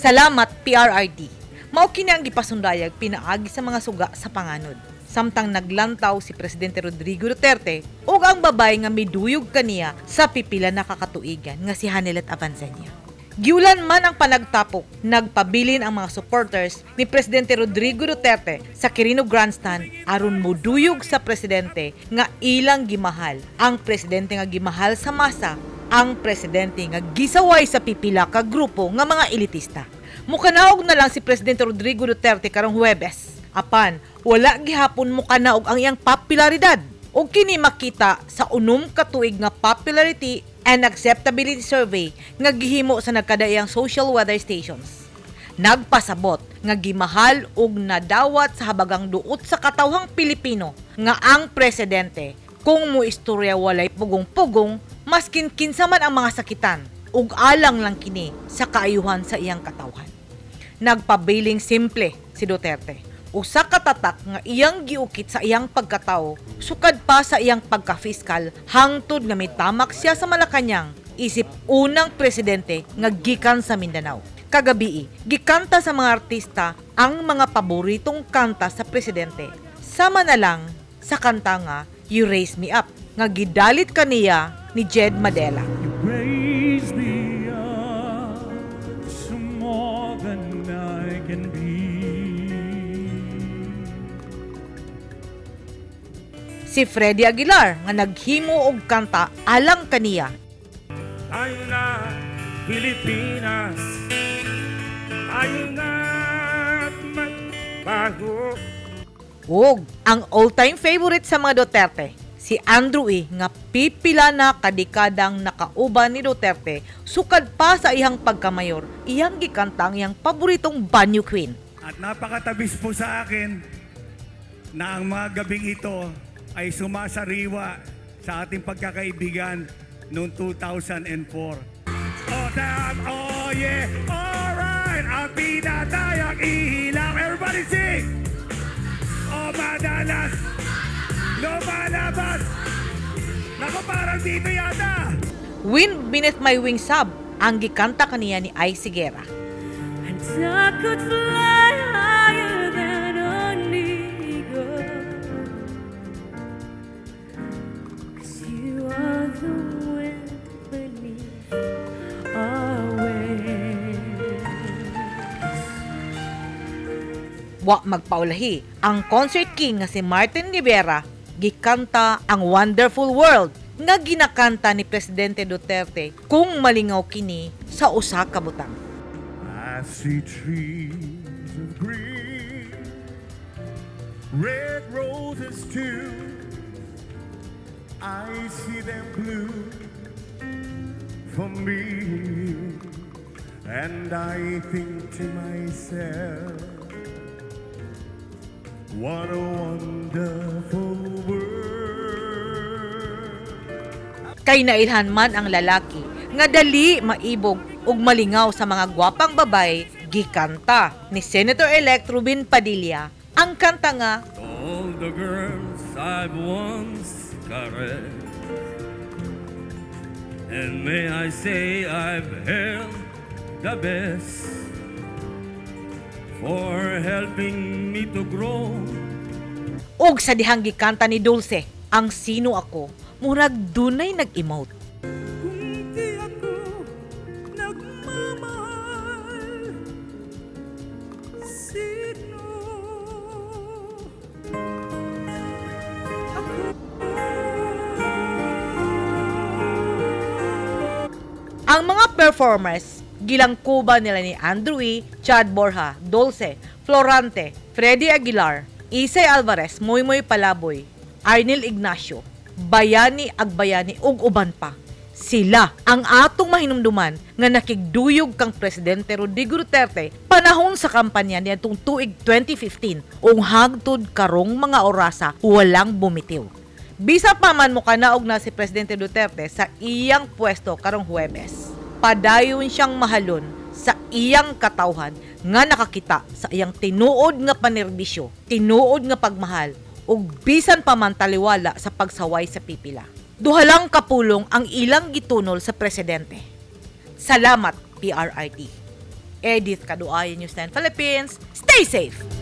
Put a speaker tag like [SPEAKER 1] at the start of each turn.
[SPEAKER 1] Salamat PRRD. Mao kini ang gipasundayag pinaagi sa mga suga sa panganod. Samtang naglantaw si Presidente Rodrigo Duterte ug ang babay nga miduyog kaniya sa pipila na kakatuigan nga si Hanelet Abanzania. Giulan man ang panagtapok, nagpabilin ang mga supporters ni Presidente Rodrigo Duterte sa Quirino Grandstand aron moduyog sa presidente nga ilang gimahal. Ang presidente nga gimahal sa masa, ang presidente nga gisaway sa pipila ka grupo nga mga elitista. Mukanaog na lang si Presidente Rodrigo Duterte karong Huwebes. Apan, wala gihapon mukanaog ang iyang popularidad. O kini makita sa unom katuig nga popularity and acceptability survey nga gihimo sa nagkadaiyang social weather stations. Nagpasabot nga gimahal ug nadawat sa habagang duot sa katawhang Pilipino nga ang presidente kung moistorya walay pugong-pugong maskin kinsa man ang mga sakitan ug alang lang kini sa kaayuhan sa iyang katawhan. Nagpabiling simple si Duterte. Usa ka tatak nga iyang giukit sa iyang pagkatao, sukad pa sa iyang pagka-fiskal hangtod nga mitamak siya sa Malacañang, isip unang presidente nga gikan sa Mindanao. Kagabi, gikanta sa mga artista ang mga paboritong kanta sa presidente. Sama na lang sa kanta nga You Raise Me Up nga gidalit kaniya ni Jed Madela.
[SPEAKER 2] You raise me up to more than I can be.
[SPEAKER 1] Si Freddy Aguilar nga naghimo og kanta alang kaniya.
[SPEAKER 2] Tayo na, Pilipinas. Tayo na, magbago.
[SPEAKER 1] Ug ang all-time favorite sa mga Duterte, si Andrew E. nga pipila na kadekadang nakauban ni Duterte sukad pa sa iyang pagkamayor, iyang gikanta ang iyang paboritong Banyo Queen.
[SPEAKER 2] At napakatabis po sa akin na ang mga gabing ito ay sumasariwa sa ating pagkakaibigan noong 2004. Oh, damn! Oh, yeah! Alright! Ang pinatayang ihilang! Everybody sing! Oh, madalas! Lumalabas! Naku, parang dito yata!
[SPEAKER 1] Wind Beneath My Wings Sab ang gikanta kaniya ni Ay Sigera.
[SPEAKER 3] And I could fly higher than an eagle, 'cause you are the wind beneath our wings.
[SPEAKER 1] Wa magpaulahi, ang concert king nga si Martin Rivera gikanta ang Wonderful World nga ginakanta ni Presidente Duterte kung malingaw kini sa usa ka butang.
[SPEAKER 2] I see trees of green, red roses too. I see them blue for me, and I think to myself, what a wonderful world.
[SPEAKER 1] Kay nailhan man ang lalaki nga dali maibog ug malingaw sa mga gwapang babay, gikanta ni Senator-elect Ruben Padilla ang kanta nga
[SPEAKER 2] All the girls I've once caressed, and may I say I've held the best for helping me to grow.
[SPEAKER 1] ug sa dihang gikanta ni Dulce ang Sino Ako, murag dunay nag-emote.
[SPEAKER 2] Kung di ako nagmamahal, sino
[SPEAKER 1] Ang mga performers, gilangkuban nila ni Andrew E., Chad Borja, Dulce, Florante, Freddy Aguilar, Isay Alvarez, Moymoy Palaboy, Arnel Ignacio, Bayani Agbayani ug uban pa. Sila ang atong mahinumduman nga nakigduyog kang Presidente Rodrigo Duterte panahon sa kampanya niadtong tuig 2015 ug hangtod karong mga orasa walang bumitiw. Bisa pa man mo kanaog na si Presidente Duterte sa iyang pwesto karong Huwebes. Padayon siyang mahalon sa iyang katawhan nga nakakita sa iyang tinuod nga panerbisyo, tinuod nga pagmahal, ug bisan pa man taliwala sa pagsaway sa pipila. Duhalang kapulong ang ilang gitunol sa presidente. Salamat, PRRD. Edith Kaduayan, News 10 Philippines. Stay safe!